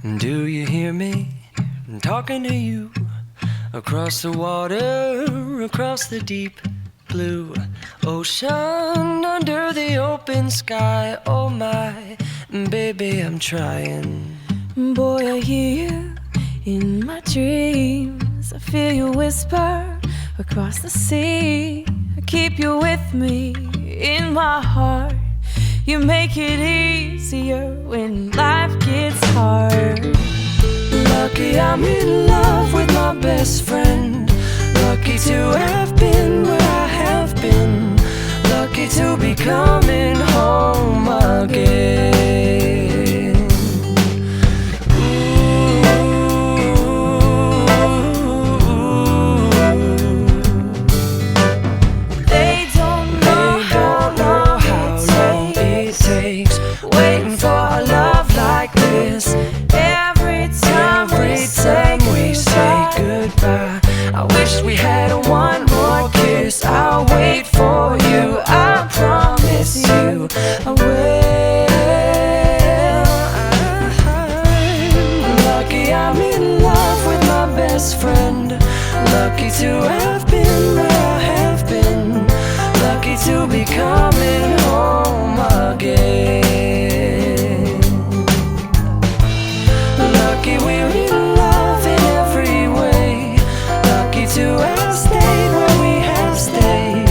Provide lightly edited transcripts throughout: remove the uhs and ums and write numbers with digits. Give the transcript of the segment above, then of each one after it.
Do you hear me? I'm talking to you across the water, across the deep blue ocean, under the open sky. Oh my, baby, I'm trying. Boy, I hear you in my dreams. I feel you whisper across the sea. I keep you with me in my heart. You make it easier when life gets hard. Lucky I'm in love with my best friend. Lucky to have been where I have been. Lucky to be coming home again. They don't know how long it takes waiting for a love like this. Every time we say goodbye, I wish we had one more kiss. I'll wait for you, I promise you I will. Lucky I'm in love with my best friend. Lucky to have been where I have been. Lucky to be coming home again. Lucky we're in love in every way. Lucky to have stayed where we have stayed.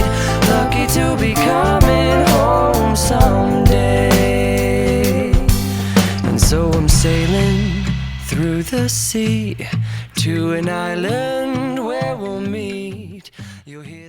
Lucky to be coming home someday. And so I'm sailing through the sea to an island where we'll meet. You'll hear